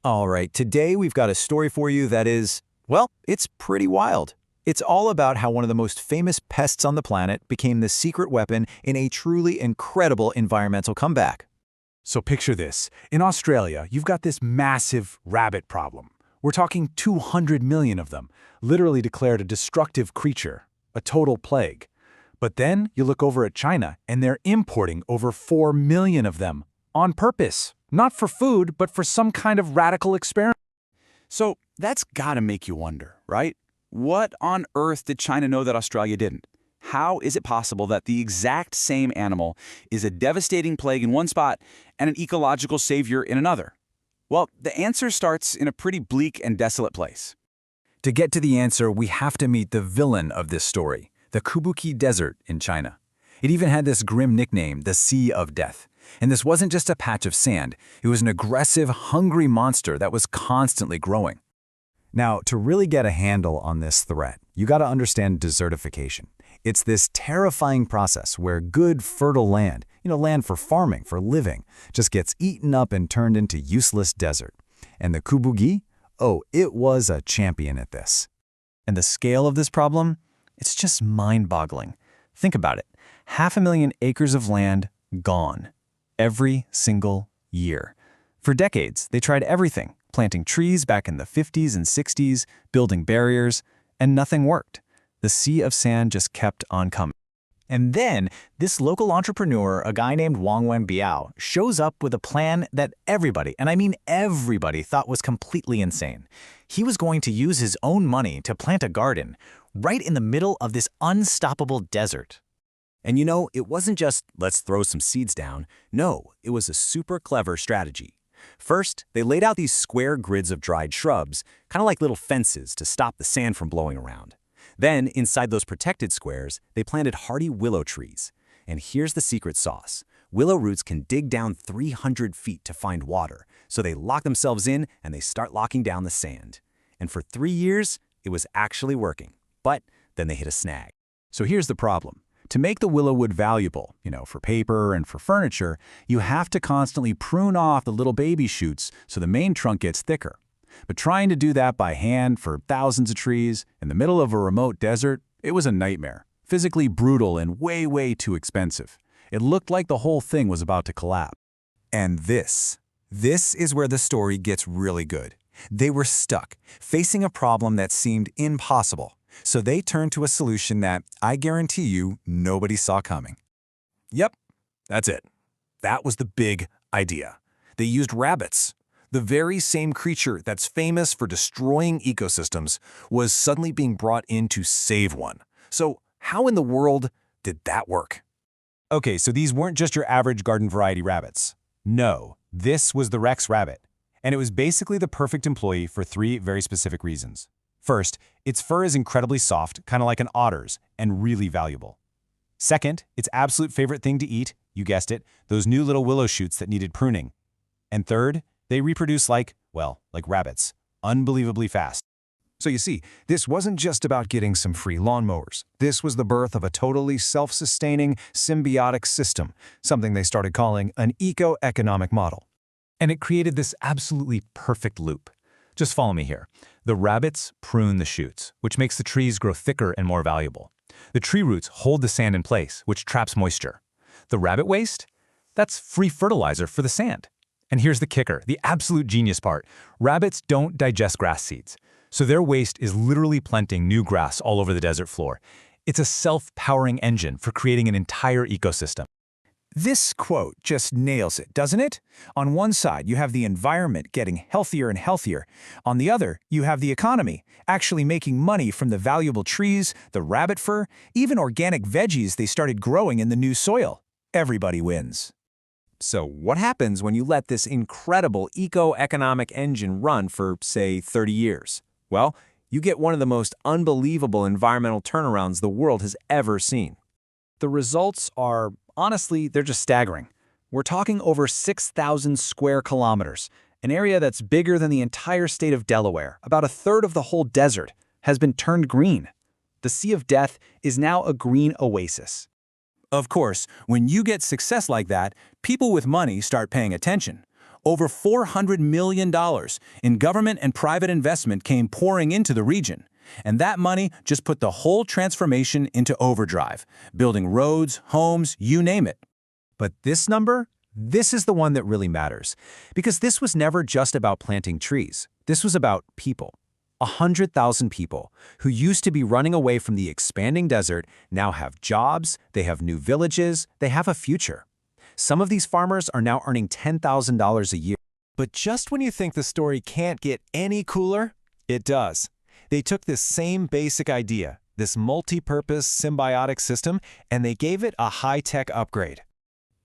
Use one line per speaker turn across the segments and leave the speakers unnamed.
All right, today we've got a story for you that is, well, it's pretty wild. It's all about how one of the most famous pests on the planet became the secret weapon in a truly incredible environmental comeback.
So picture this. In Australia, you've got this massive rabbit problem. We're talking 200 million of them, literally declared a destructive creature, a total plague. But then you look over at China, and they're importing over 4 million of them on purpose. Not for food, but for some kind of radical experiment.
So that's gotta make you wonder, right? What on earth did China know that Australia didn't? How is it possible that the exact same animal is a devastating plague in one spot and an ecological savior in another? Well, the answer starts in a pretty bleak and desolate place.
To get to the answer, we have to meet the villain of this story, the Kubuki Desert in China. It even had this grim nickname, the Sea of Death. And this wasn't just a patch of sand, it was an aggressive, hungry monster that was constantly growing. Now, to really get a handle on this threat, you gotta understand desertification. It's this terrifying process where good, fertile land, land for farming, for living, just gets eaten up and turned into useless desert. And the Kubuki? Oh, it was a champion at this.
And the scale of this problem? It's just mind-boggling. Think about it. 500,000 acres of land gone. Every single year. For decades, they tried everything, planting trees back in the 50s and 60s, building barriers, and nothing worked. The sea of sand just kept on coming.
And then, this local entrepreneur, a guy named Wang Wenbiao, shows up with a plan that everybody, and I mean everybody, thought was completely insane. He was going to use his own money to plant a garden right in the middle of this unstoppable desert.
And it wasn't just, let's throw some seeds down. No, it was a super clever strategy. First, they laid out these square grids of dried shrubs, kind of like little fences to stop the sand from blowing around. Then, inside those protected squares, they planted hardy willow trees. And here's the secret sauce. Willow roots can dig down 300 feet to find water, so they lock themselves in and they start locking down the sand. And for 3 years, it was actually working. But then they hit a snag.
So here's the problem. To make the willow wood valuable, for paper and for furniture, you have to constantly prune off the little baby shoots so the main trunk gets thicker. But trying to do that by hand for thousands of trees in the middle of a remote desert, it was a nightmare. Physically brutal and way, way too expensive. It looked like the whole thing was about to collapse.
And this is where the story gets really good. They were stuck, facing a problem that seemed impossible. So they turned to a solution that, I guarantee you, nobody saw coming.
Yep, that's it. That was the big idea. They used rabbits. The very same creature that's famous for destroying ecosystems was suddenly being brought in to save one. So how in the world did that work? Okay, so these weren't just your average garden variety rabbits. No, this was the Rex rabbit. And it was basically the perfect employee for 3 very specific reasons. First, its fur is incredibly soft, kind of like an otter's, and really valuable. Second, its absolute favorite thing to eat, you guessed it, those new little willow shoots that needed pruning. And third, they reproduce like rabbits, unbelievably fast. So you see, this wasn't just about getting some free lawnmowers. This was the birth of a totally self-sustaining, symbiotic system, something they started calling an eco-economic model. And it created this absolutely perfect loop. Just follow me here. The rabbits prune the shoots, which makes the trees grow thicker and more valuable. The tree roots hold the sand in place, which traps moisture. The rabbit waste? That's free fertilizer for the sand. And here's the kicker, the absolute genius part. Rabbits don't digest grass seeds, so their waste is literally planting new grass all over the desert floor. It's a self-powering engine for creating an entire ecosystem.
This quote just nails it, doesn't it? On one side, you have the environment getting healthier and healthier. On the other, you have the economy, actually making money from the valuable trees, the rabbit fur, even organic veggies they started growing in the new soil. Everybody wins.
So what happens when you let this incredible eco-economic engine run for, say, 30 years? Well, you get one of the most unbelievable environmental turnarounds the world has ever seen. The results are, honestly, they're just staggering. We're talking over 6,000 square kilometers, an area that's bigger than the entire state of Delaware. About a third of the whole desert has been turned green. The Sea of Death is now a green oasis. Of course, when you get success like that, people with money start paying attention.
Over $400 million in government and private investment came pouring into the region. And that money just put the whole transformation into overdrive, building roads, homes, you name it.
But this number? This is the one that really matters. Because this was never just about planting trees. This was about people. 100,000 people who used to be running away from the expanding desert now have jobs, they have new villages, they have a future. Some of these farmers are now earning $10,000 a year.
But just when you think the story can't get any cooler, it does. They took this same basic idea, this multi-purpose symbiotic system, and they gave it a high-tech upgrade.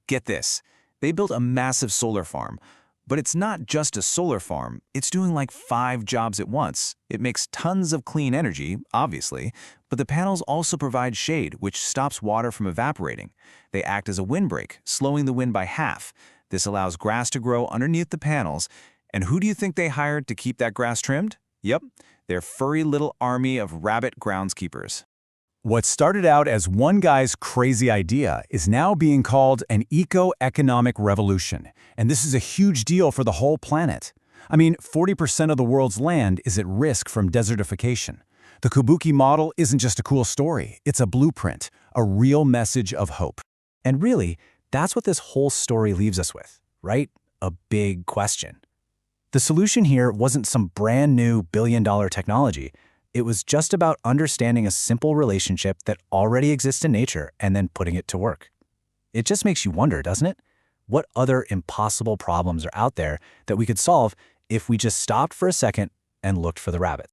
Get this, they built a massive solar farm. But it's not just a solar farm, it's doing like 5 jobs at once. It makes tons of clean energy, obviously, but the panels also provide shade, which stops water from evaporating. They act as a windbreak, slowing the wind by half. This allows grass to grow underneath the panels. And who do you think they hired to keep that grass trimmed? Yep, their furry little army of rabbit groundskeepers.
What started out as one guy's crazy idea is now being called an eco-economic revolution. And this is a huge deal for the whole planet. I mean, 40% of the world's land is at risk from desertification. The Kabuki model isn't just a cool story, it's a blueprint, a real message of hope. And really, that's what this whole story leaves us with, right? A big question. The solution here wasn't some brand new billion-dollar technology. It was just about understanding a simple relationship that already exists in nature and then putting it to work. It just makes you wonder, doesn't it? What other impossible problems are out there that we could solve if we just stopped for a second and looked for the rabbits?